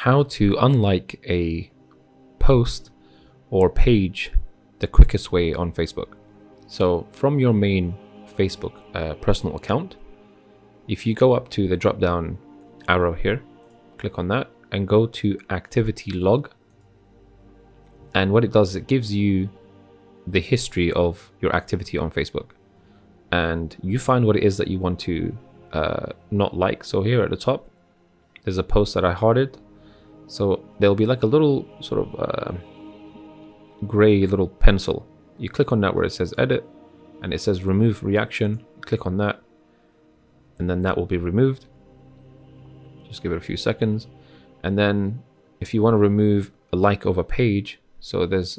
how to unlike a post or page the quickest way on Facebook. So from your main Facebook personal account, if you go up to the drop down arrow here, click on that and go to activity log. And what it does is it gives you the history of your activity on Facebook, and you find what it is that you want to not like. So here at the top, there's a post that I hearted. So there'll be like a little sort of gray little pencil. You click on that where it says edit, and it says remove reaction. Click on that, and then that will be removed. Just give it a few seconds. And then if you want to remove a like of a page, so it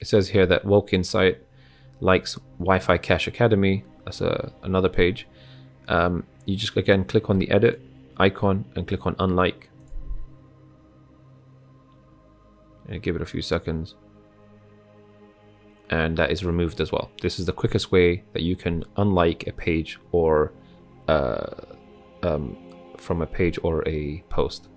says here that Woke Insight likes Wi-Fi Cache Academy. That's another page. You just again click on the edit icon and click on unlike. And give it a few seconds. And that is removed as well. This is the quickest way that you can unlike a page or from a page or a post.